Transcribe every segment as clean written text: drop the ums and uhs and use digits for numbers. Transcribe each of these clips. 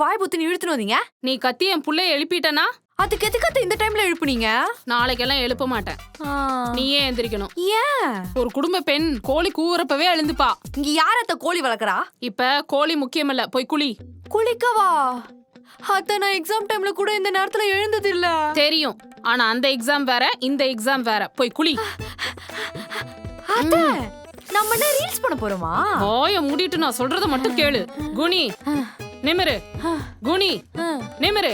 வாய் புத்துன்னு இழுத்துன்னு வந்தீங்க? நீ கத்தி என் புள்ளைய எழுப்பிட்டனா? அதுக்கு எதுக்கு அத்தை இந்த டைம்ல எழுப்புனீங்க? நாளைக்கெல்லாம் எழுப்ப மாட்டேன். நீயே எந்திரிக்கணும். ஏன்? ஒரு குடும்ப பெண் கோழி கூவுறப்பவே எழுந்துப்பா. இங்க யார் அத்தை கோழி வளர்க்கறா? இப்ப கோழி முக்கியமில்ல, போய் குளி. குளிக்கவா? அத்தை நான் எக்ஸாம் டைம்ல கூட இந்த நேரத்துல எழுந்தது இல்ல. தெரியும், ஆனா அந்த எக்ஸாம் வேற, இந்த எக்ஸாம் வேற. போய் குளி. அத்தை நம்ம என்ன ரீல்ஸ் பண்ண போறோமா? ஓய மூடிட்டு நான் சொல்றத மட்டும் கேளு. குனி நிமிரு, குனி நிமிரு.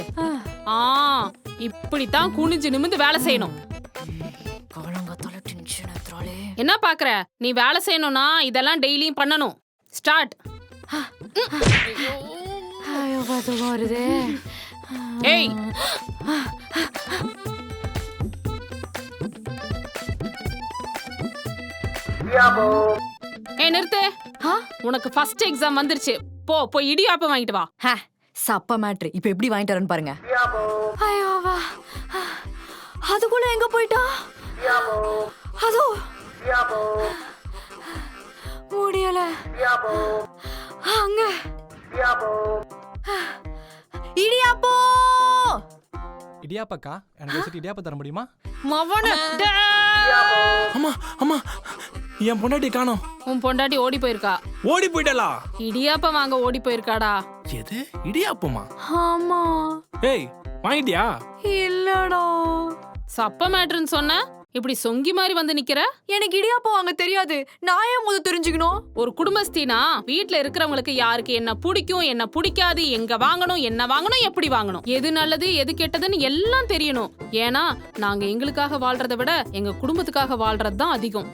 இப்படித்தான் குனிஞ்சு நிமிந்து வேலை செய்யணும். என்ன பாக்குற? நீ வேலை செய்யணும்னா இதெல்லாம் டெய்லியும் பண்ணணும். ஸ்டார்ட். ஏய், நிறுத்து. உனக்கு ஃபர்ஸ்ட் எக்ஸாம் வந்துருச்சு. போய் இடியாப்பம் வாங்கிட்டு வா. சப்ப மேட்ரு. இப்ப எப்படி வாங்கிட்டு வரேன்னு பாருங்க. ஐயோவா, அதுக்குள்ள எங்க போயிட்டா? அதோ முடியல. அங்க இடியாப்போ. இடியாப்பக்கா, எனக்கு வச்சுட்டு இடியாப்பம் தர முடியுமா? மவன. அம்மா அம்மா, என் பொண்டாட்டி காணோம். உன் பொண்டாட்டி ஓடி போயிருக்கா. ஓடி போயிட்டலா? இடியாப்பம் வாங்க ஓடி போயிருக்காடா. எது இடியாப்பமா? ஆமா. ஏய், வாங்கிட்டியா? இல்லடா. சப்ப மேட்ருன்னு சொன்ன, இப்படி சொங்கி மாதிரி வந்து நிக்கிற. எனக்கு இடியாப்பம் வாங்க தெரியாது. நான் ஏன் முத தெரிஞ்சுக்கணும்? ஒரு குடும்பஸ்தீனா வீட்ல இருக்கிறவங்களுக்கு யாருக்கு என்ன பிடிக்கும், என்ன பிடிக்காது, எங்க வாங்கணும், என்ன வாங்கணும், எப்படி வாங்கணும், எது நல்லது எது கெட்டதுன்னு எல்லாம் தெரியணும். ஏன்னா நாங்க எங்களுக்காக வாழ்றதை விட எங்க குடும்பத்துக்காக வாழ்றது தான் அதிகம்.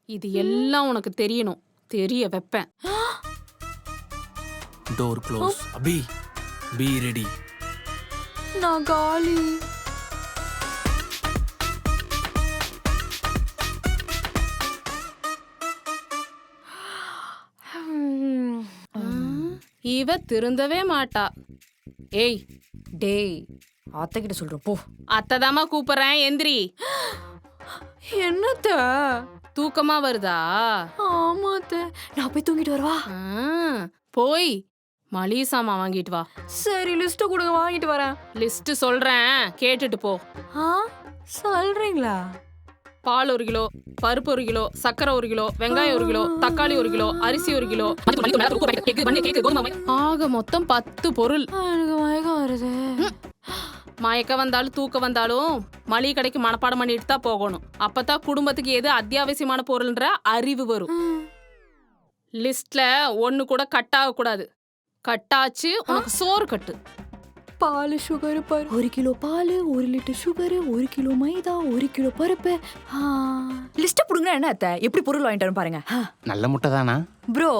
இது எல்லாம் உனக்கு தெரியணும். தெரிய வைப்பேன். Door close. Abhi, be ready. நான் காலி. இவ திருந்தவே மாட்டா. ஏய், டேய், அத்தை கிட்ட சொல்ற போ. அத்தைதாமா கூப்பிடுறேன், எந்திரி. என்னத்த? தூக்கமா வருதா? ஆமா அத்தை. நான் போய் தூங்கிட்டு வரவா? போய் மளிகை சாமான் வாங்கிட்டு வா. சரி, லிஸ்ட் கொடுங்க, வாங்கிட்டு வரேன். லிஸ்ட் சொல்றேன், கேட்டுட்டு போ. சொல்றீங்களா? பால் 1 கிலோ, பருப்பு 1 கிலோ, சக்கரை 1 கிலோ, வெங்காயம் 1 கிலோ, தக்காளி 1 கிலோ, அரிசி 1 கிலோ, ஆக மொத்தம் 10 பொருள். எனக்கு மயக்கம் வருது. மயக்கம் வந்தாலும் தூக்கம் வந்தாலும் மளிகை கடைக்கு மனப்பாடம் பண்ணிட்டு தான் போகணும். அப்பதான் குடும்பத்துக்கு எது அத்தியாவசியமான பொருள்ன்ற அறிவு வரும். லிஸ்ட்ல ஒண்ணு கூட கட் ஆக கூடாது. கட்டாச்சு உனக்கு சோறு கட்டு. பால், சுகர், 1 கிலோ பால், 1 லிட்டர் சுகர், 1 கிலோ மைதா, 1 கிலோ பருப்பு. லிஸ்ட் புடுங்க. என்ன அத்தை, எப்படி பொருள் வாங்கிட்டு பாருங்க. நல்ல முட்டை தானா ப்ரோ?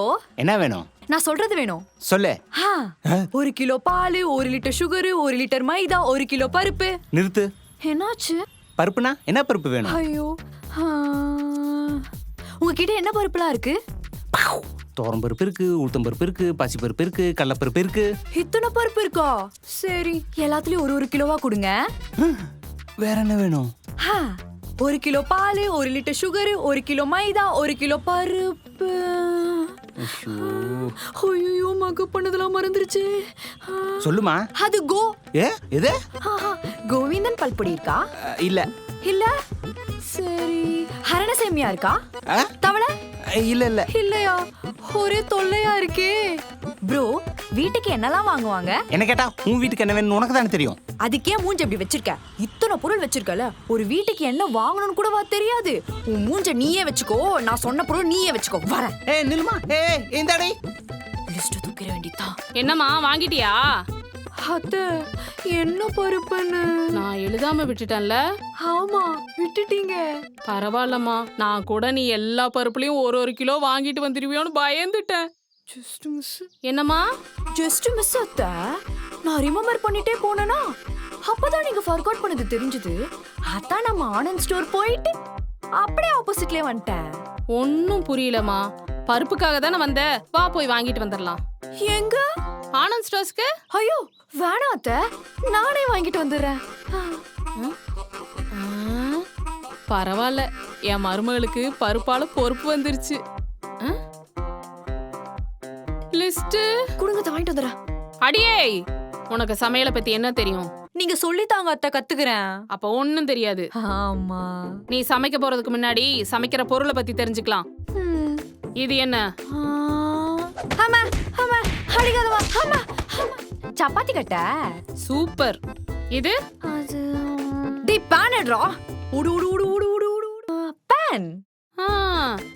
என்ன வேணும்? நான் சொல்றது வேணும். சொல்லு. 1 கிலோ பால், 1 லிட்டர் சுகர், 1 லிட்டர் மைதா, 1 கிலோ பருப்பு. நிறுத்து. என்னாச்சு? பருப்புனா என்ன பருப்பு வேணும்? ஐயோ, உங்ககிட்ட என்ன பருப்புலாம் இருக்கு? தோரம் பருப்பு இருக்கு, உளுத்தம் பருப்பு இருக்கு, பாசி பருப்பு இருக்கு, கடலைப்பருப்பு இருக்கு. இத்தனை பருப்பு இருக்கா? சரி, எல்லாத்துலயும் 1 கிலோவா கொடுங்க. வேற என்ன வேணும்? 1 கிலோ பால், 1 லிட்டர் சுகர், 1 கிலோ மைதா, 1 கிலோ பருப்பு. ஐயோ, மக பண்ணதெல்லாம் மறந்துருச்சு. சொல்லுமா. அது கோ. எது? கோவிந்தன் பல்பொடி இருக்கா? இல்ல. இல்ல. சரி, ஹரண சேமியா இருக்கா? தவளை? இல்ல இல்ல. இல்லையா? ஒரே தொல்லையா இருக்கே. ப்ரோ, வீட்டுக்கு என்னலாம் வாங்குவாங்க? என்ன கேட்டா உன் வீட்டுக்கு என்ன வேணும் உனக்கு தானே தெரியும். அதுக்கே மூஞ்ச இப்படி வச்சிருக்க? இத்தனை பொருள் வச்சிருக்கல, ஒரு வீட்டுக்கு என்ன வாங்கணும்னு கூடவா தெரியாது? உன் மூஞ்ச நீயே வச்சுக்கோ. நான் சொன்ன பொருள் நீயே வச்சுக்கோ. வரேன். நில்லுமா. இந்தாடி லிஸ்ட் தூக்கிற வேண்டியதா. என்னம்மா வாங்கிட்டியா? அத்தை, என்ன பருப்புன்னு நான் எழுதாம விட்டுட்டேன்ல. ஆமா, விட்டுட்டீங்க. பரவாயில்லம்மா, நான் கூட நீ எல்லா பருப்புலயும் 1 கிலோ வாங்கிட்டு வந்துருவியோன்னு பயந்துட்டேன். Just miss. என்னம்மா? ஜஸ்ட் மிஸ் அத்தை. நான் ரிமெம்பர் பண்ணிட்டே போனேனா, அப்பதான் நீங்க ஃபர்காட் பண்ணது தெரிஞ்சது. அதான் நம்ம ஆனந்த் ஸ்டோர் போயிட்டு அப்படியே ஆப்போசிட்லயே வந்துட்டேன். ஒன்னும் புரியலம்மா. பருப்புக்காக தானே வந்த, வா போய் வாங்கிட்டு வந்துடலாம். எங்க? ஆனந்த் ஸ்டோர்ஸ்க்கு. ஐயோ வேணாம் அத்தை, நானே வாங்கிட்டு வந்துடுறேன். பரவாயில்ல, என் மருமகளுக்கு பருப்பால பொறுப்பு வந்துருச்சு. லிஸ்ட் குடுங்க வாங்கிட்டு வந்துடுறேன். அடியே, உனக்கு சமையலை பத்தி என்ன தெரியும்? நீங்க சொல்லித்தாங்க அத்தை, கத்துக்கிறேன். அப்ப ஒண்ணும் தெரியாது. ஆமா. நீ சமைக்க போறதுக்கு முன்னாடி சமைக்கிற பொருளை பத்தி தெரிஞ்சுக்கலாம். இது என்ன? ஆமா ஆமா அடிக்காதவா. ஆமா ஆமா சப்பாத்தி கட்ட. சூப்பர். இது அது டி பேன்டா. உடு உடு உடு உடு உடு உடு பேன்.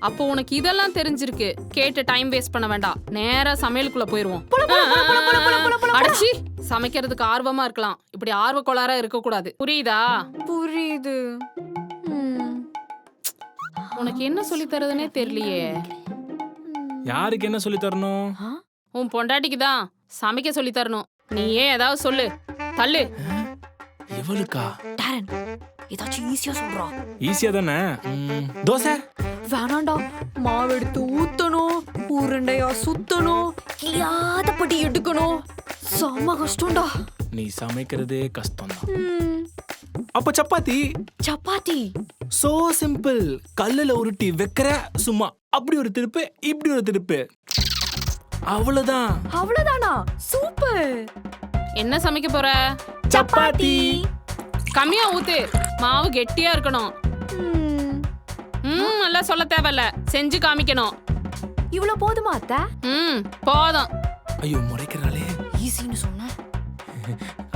அப்போ உனக்கு இதெல்லாம் தெரிஞ்சிருக்கு. கேட்டு டைம் வேஸ்ட் பண்ண வேண்டாம், நேரா சமையலுக்குள்ள போயிருவோம். அடிச்சி, சமைக்கிறதுக்கு ஆர்வமா இருக்கலாம், இப்படி ஆர்வ கோளாறா இருக்க கூடாது. புரியுதா? புரியுது. உனக்கு என்ன சொல்லி தரதுனே தெரியலையே. யாருக்கு என்ன சொல்லி தரணும்? உன் பொண்டாட்டிக்கு தான் சமைக்க சொல்லி தரணும். நீயே ஏதாவது சொல்லு. தள்ளு. எவளுக்கா? டாரன், ஏதாச்சும் ஈஸியா சொல்றா. ஈஸியா தானே. தோசை வேணாண்டா, மாவு எடுத்து ஊத்தணும், உருண்டையா சுத்தணும், கிளியாத பட்டி எடுக்கணும். செம்ம கஷ்டம்டா. நீ சமைக்கிறதே கஷ்டம்தான். அப்ப சப்பாத்தி. Chapati so simple. கல்லுல உருட்டி வைக்கிற, சும்மா அப்படி ஒரு திருப்பு, இப்படி ஒரு திருப்பு, அவ்வளவுதான். அவ்வளவுதானா? சூப்பர். என்ன சமைக்க போற? சப்பாத்தி. கம்மியா ஊத்து, மாவு கெட்டியா இருக்கணும். எல்லாம் சொல்ல தேவையில்ல, செஞ்சு காமிக்கணும். இவ்வளவு போதுமா அத்தை? போதும். ஐயோ முறைக்கிறாளே. ஈஸின்னு சொன்னா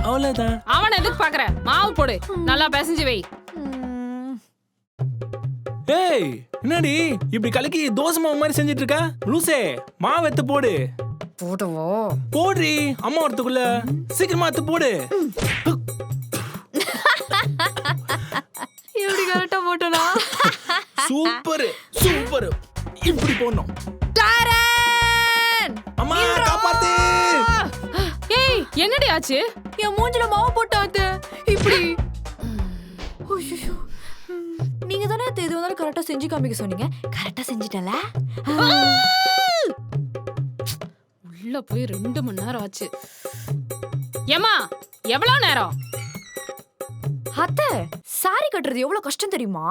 அவ்வளவுதான். அவனை எதுக்கு பாக்குற? மாவு போடு, நல்லா பிசைஞ்சு வை. ஏய், என்னடி இப்படி கலக்கி தோசை மாவு மாதிரி செஞ்சிட்டு இருக்க? லூசே, மாவு எடுத்து போடு. போடுவோ? போடுறி, அம்மா வரத்துக்குள்ள சீக்கிரமா எடுத்து போடு. எப்படி கரெக்டா போட்டனா? Super super. இப்படி போடணும். டாரன், அம்மா காப்பாத்து. ஏய், என்னடி ஆச்சு? என் மூஞ்சில மாவு போட்டாது. இப்படி. ஓய்யோ. நீங்க தானே எது வந்தாலும் கரெக்டா செஞ்சு காமிக்க சொன்னீங்க. கரெக்டா செஞ்சிட்டல. உள்ள போய் 2 மணி நேரம் ஆச்சு. ஏமா, எவ்வளவு நேரம்? அத்தை, சாரி கட்டுறது எவ்வளவு கஷ்டம் தெரியுமா?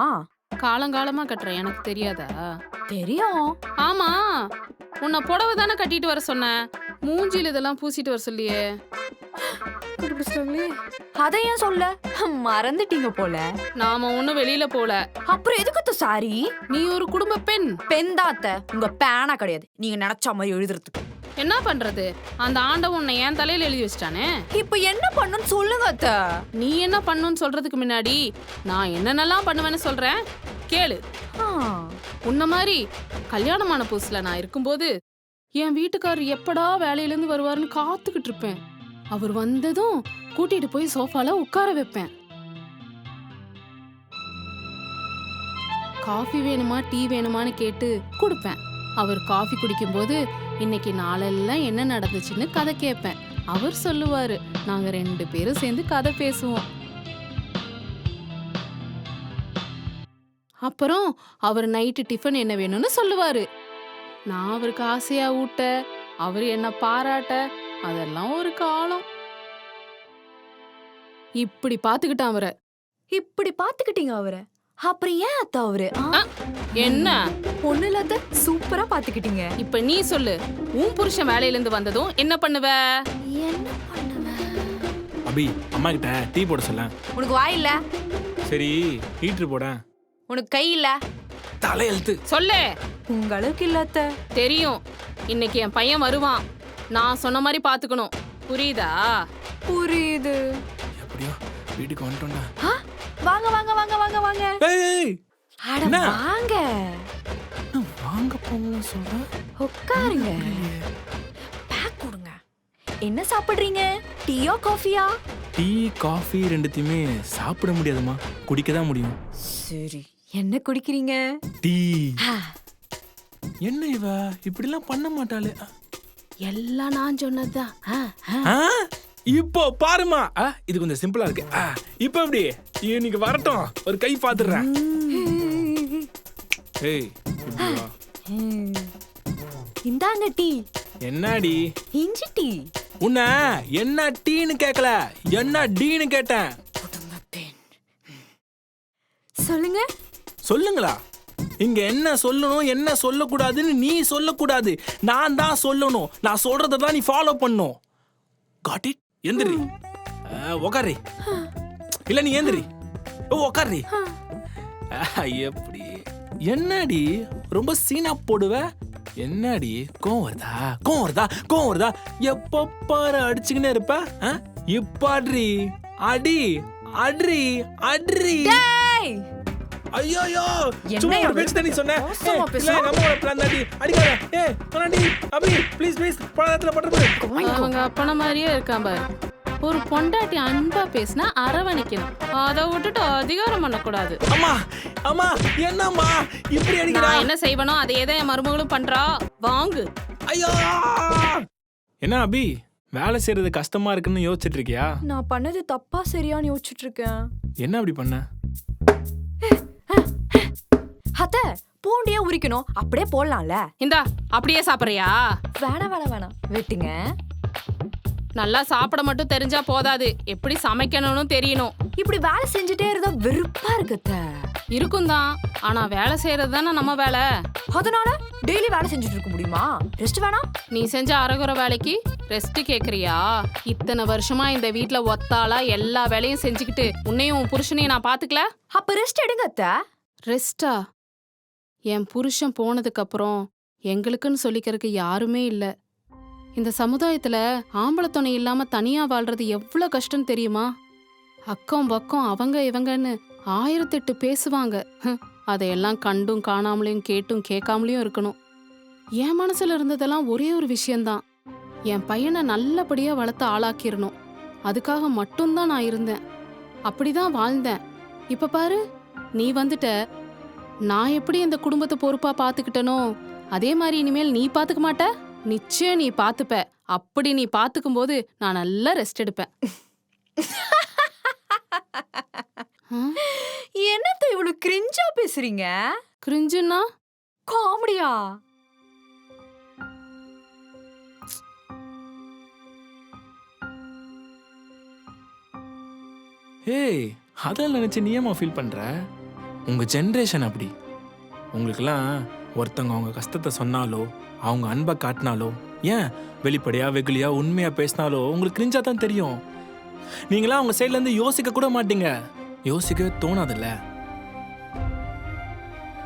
காலங்காலமா கட்டுறேன், எனக்கு தெரியாதா? தெரியும். ஆமா, உன்னை புடவை தானே கட்டிட்டு வர சொன்னேன். மூஞ்சில இதெல்லாம் பூசிட்டு வர சொல்லியே. அதை ஏன் சொல்ல? மறந்துட்டீங்க போல. நாம ஒண்ணும் வெளியில போல. அப்புறம் எதுக்கு சாரி? நீ ஒரு குடும்ப பெண். பெண் தான் அத்தை, உங்க பேனா கிடையாது. நீங்க நினைச்ச மாதிரி எழுதுறதுக்கு. என்ன பண்றது? அந்த ஆண்டவன் உன்னை என் தலையில எழுதி வச்சிட்டானே. இப்ப என்ன பண்ணணும்னு சொல்லுங்க அத்தை. நீ என்ன பண்ணணும்னு சொல்றதுக்கு முன்னாடி நான் என்னென்னலாம் பண்ணுவேன்னு சொல்றேன், கேளு. உன்ன மாதிரி கல்யாணமான புதுசுல நான் இருக்கும்போது என் வீட்டுக்காரர் எப்படா வேலையில இருந்து வருவாருன்னு காத்துக்கிட்டு இருப்பேன். அவர் வந்ததும் கூட்டிட்டு போய் சோஃபால உட்கார வைப்பேன். காஃபி வேணுமா டீ வேணுமான்னு கேட்டு கொடுப்பேன். அவர் காஃபி குடிக்கும்போது இன்னைக்கு நாளெல்லாம் என்ன நடந்துச்சுன்னு கதை கேட்பேன். அவர் சொல்லுவாரு, நாங்க 2 பேரும் சேர்ந்து கதை பேசுவோம். அப்புறம் அவர் நைட்டு டிஃபன் என்ன வேணும்னு சொல்லுவாரு. நான் அவருக்கு ஆசையா ஊட்ட, அவர் என்ன பாராட்ட, அதெல்லாம் ஒரு காலம். இப்படி பாத்துக்கிட்டான் அவரை. இப்படி பாத்துக்கிட்டீங்க அவரை? அப்புறம் ஏன் அத்தை அவரு? என்ன? ஒண்ணு இல்லாத சூப்பரா பாத்துக்கிட்டீங்க. இப்ப நீ சொல்லு, உன் புருஷன் வேலையில இருந்து வந்ததும் என்ன பண்ணுவ? என்ன பண்ணுவ? அபி, அம்மா கிட்ட டீ போட சொல்ல. உனக்கு வாய் இல்ல? சரி, ஹீட்டர் போட. உனக்கு கை இல்ல? தலையெழுத்து. சொல்லு. உங்களுக்கு இல்ல அத்தை. தெரியும். இன்னைக்கு என் பையன் வருவான், நான் சொன்ன மாதிரி பாத்துக்கணும். புரியுதா? புரியுது. எப்படியோ வீட்டுக்கு வந்துட்டோம்டா. வாங்க வாங்க வாங்க வாங்க வாங்க. ஏய், அட என்ன? வாங்க. வாங்க போங்க சொல்ற. உட்காருங்க. பேக் கொடுங்க. என்ன சாப்பிடுறீங்க? டீயா காஃபியா? டீ காஃபி ரெண்டுத்தையுமே சாப்பிட முடியாதுமா, குடிக்க தான் முடியும். சரி, என்ன குடிக்கிறீங்க? டீ. என்ன இவ இப்படிலாம் பண்ண மாட்டாளே. எல்லாம் நான் சொன்னதுதான். இப்போ பாருமா, இது கொஞ்சம் சிம்பிளா இருக்கு. இப்போ எப்படி இன்னைக்கு வரட்டும், ஒரு கை பாத்துறேன். ஏய், இப்படி வா. இந்தாங்க டீ. என்னடி? இஞ்சி டீ. உன்ன என்ன டீன்னு கேட்கல, என்ன டீன்னு கேட்டேன். சொல்லுங்க. சொல்லுங்களா? இங்க என்ன சொல்லணும் என்ன சொல்லக்கூடாதுன்னு நீ சொல்லக்கூடாது, நான் தான் சொல்லணும். நான் சொல்றதை தான் நீ ஃபாலோ பண்ணும். Got it? எந்திரி, உக்காரி. இல்ல நீ எந்திரி, உக்காரி. எப்படி என்னடி ரொம்ப சீனா போடுவ? என்னடி கோவம் வருதா? கோவம் வருதா? கோவம் வருதா? எப்ப பாரு அடிச்சுக்கினே இருப்ப. இப்பாட்ரி அடி அட்ரி அட்ரி. ஐயோ சும்மா ஒரு பேச்சு தான் நீ சொன்ன. இல்ல எங்க அம்மாவோட பிளான் தாடி. அடிக்காத. சொன்னாடி அபி ப்ளீஸ் ப்ளீஸ் பழத்துல பட்டற. அவங்க அப்பன மாதிரியே இருக்கான் பாரு. ஒரு பொண்டாட்டி அன்பா பேசினா அரவணைக்கணும், அதை விட்டுட்டு அதிகாரம் பண்ணக்கூடாது. அம்மா அம்மா என்னம்மா இப்படி அடிக்கிறா? நான் என்ன செய்வனோ அதே தான் என் மருமகளும் பண்றா. வாங்கு. ஐயோ என்ன அபி வேலை செய்யறது கஷ்டமா இருக்குன்னு யோசிச்சுட்டு இருக்கியா? நான் பண்ணது தப்பா சரியான்னு யோசிச்சுட்டு இருக்கேன். என்ன அப்படி பண்ண? அத்தை பூண்டியே உரிக்கணும், அப்படியே போடலாம்ல. இந்தா அப்படியே சாப்பிடுறியா? வேணாம் வேணாம் வேணாம், வெட்டுங்க. நல்லா சாப்பிட மட்டும் தெரிஞ்சா போதாது, எப்படி சமைக்கணும்னு தெரியணும். இப்படி வேலை செஞ்சுட்டே இருந்தா வெறுப்பா இருக்கு. இருக்கும் தான், ஆனா வேலை செய்யறது தானே நம்ம வேலை. அதனால டெய்லி வேலை செஞ்சுட்டு இருக்க முடியுமா? ரெஸ்ட் வேணாம்? நீ செஞ்ச அரைகுறை வேலைக்கு ரெஸ்ட் கேக்குறியா? இத்தனை வருஷமா இந்த வீட்ல ஒத்தாளா எல்லா வேலையும் செஞ்சுக்கிட்டு உன்னையும் உன் புருஷனையும் நான் பாத்துக்கல. அப்ப ரெஸ்ட் எடுங்க அத்தை. ரெஸ்டா? என் புருஷன் போனதுக்கு அப்புறம் எங்களுக்குன்னு சொல்லிக்கிறதுக்கு யாருமே இல்ல. இந்த சமுதாயத்துல ஆம்பளை துணை இல்லாம தனியா வாழ்றது எவ்வளவு கஷ்டம் தெரியுமா? அக்கம் பக்கம் அவங்க இவங்கன்னு 1008 பேசுவாங்க. அதையெல்லாம் கண்டும் காணாமலையும் கேட்டும் கேட்காமலையும் இருக்கணும். என் மனசுல இருந்ததெல்லாம் ஒரே ஒரு விஷயம்தான், என் பையனை நல்லபடியா வளர்த்து ஆளாக்கிரணும். அதுக்காக மட்டும்தான் நான் இருந்தேன், அப்படிதான் வாழ்ந்தேன். இப்ப பாரு, நீ வந்துட்ட. நான் எப்படி இந்த குடும்பத்தை பொறுப்பா பாத்துக்கிட்டனோ அதே மாதிரி இனிமேல் நீ பாத்துக்க மாட்ட. நிச்சயம் நீ பாத்துப்ப. அப்படி நீ பாத்துக்கும் போது நான் நல்லா ரெஸ்ட் எடுப்பேன். என்னத்த இவ்வளவு கிரிஞ்சா பேசுறீங்க? கிரிஞ்சுன்னா காமெடியா? ஏய் அதெல்லாம் நினைச்சு நீ ஏமா ஃபீல் பண்ற? உங்க ஜென்ரேஷன் அப்படி. உங்களுக்குலாம் ஒருத்தவங்க அவங்க கஷ்டத்தை சொன்னாலோ அவங்க அன்பை காட்டினாலோ, ஏன் வெளிப்படையா வெகுலியா உண்மையா பேசினாலோ உங்களுக்கு கிரிஞ்சா தான் தெரியும். நீங்களாம் அவங்க சைட்ல இருந்து யோசிக்க கூட மாட்டீங்க, யோசிக்கவே தோணாதுல்ல.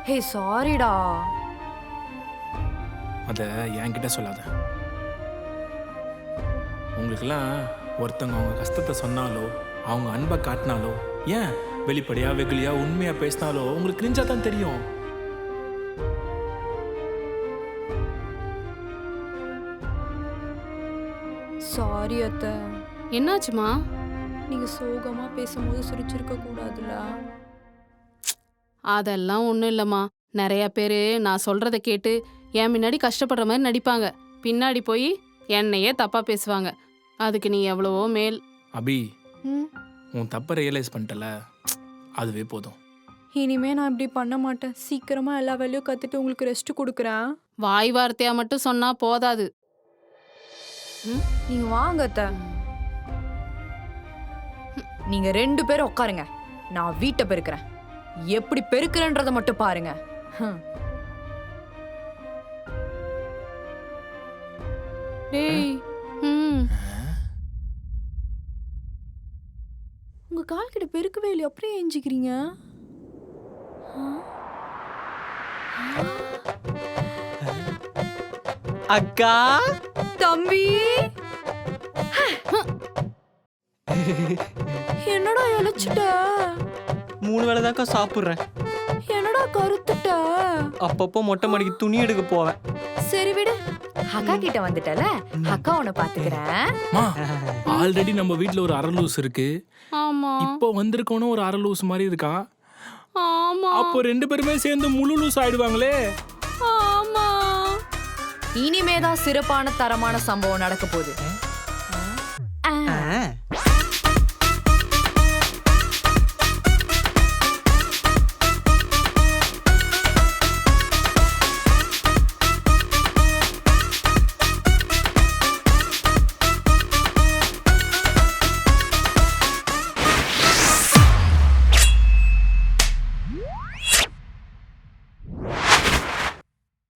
ஹே சாரிடா. அத என்கிட்ட சொல்லாத. உங்களுக்குலாம் ஒருத்தவங்க அவங்க கஷ்டத்தை சொன்னாலோ அவங்க அன்பை காட்டினாலோ, ஏன் வெளிப்படையா வெகுலியா உண்மையா பேசினாலோ உங்களுக்கு கிரிஞ்சா தான் தெரியும். சாரி அத்தை. என்னாச்சுமா? நீங்க சோகமா பேசும்போது சிரிச்சிருக்க கூடாதுல. அதெல்லாம் ஒண்ணும் இல்லம்மா. நிறைய பேரு நான் சொல்றத கேட்டு என் முன்னாடி கஷ்டப்படுற மாதிரி நடிப்பாங்க, பின்னாடி போய் என்னையே தப்பா பேசுவாங்க. அதுக்கு நீ எவ்வளவோ மேல். அபி உன் தப்ப ரியலைஸ் பண்ணிட்டல, அதுவே போதும். இனிமே நான் இப்படி பண்ண மாட்டேன். சீக்கிரமா எல்லா வேலையும் கத்துட்டு உங்களுக்கு ரெஸ்ட் கொடுக்குறேன். வாய் வார்த்தையா மட்டும் சொன்னா போதாது. நீங்க வாங்க அத்தை. நீங்க 2 பேரும் உட்காருங்க, நான் வீட்டை பெருக்கிறேன். எப்படி பெருக்கிறேன்றத மட்டும் பாருங்க. டேய், உங்க கால் கிட்ட பெருக்கவே இல்லையா? அப்படியே எஞ்சிக்கிறீங்க. அக்கா தம்பி என்னடா இழைச்சிட்ட? 3 வேளை தான்க்கா சாப்பிட்றேன். என்னடா கருத்துட்ட? அப்பப்போ மொட்டை மாடிக்கு துணி எடுக்க போவேன். சரி விடு, அக்கா கிட்ட வந்துட்டல, அக்கா உன்னை பாத்துக்கிறேன். ஆல்ரெடி நம்ம வீட்ல ஒரு அரை லூஸ் இருக்கு. ஆமா. இப்போ வந்திருக்கவனும் ஒரு அரை லூஸ் மாதிரி இருக்கா. ஆமா. அப்போ 2 பேருமே சேர்ந்து முழு லூஸ் ஆயிடுவாங்களே. ஆமா. இனிமேதான் சிறப்பான தரமான சம்பவம் நடக்க போகுது.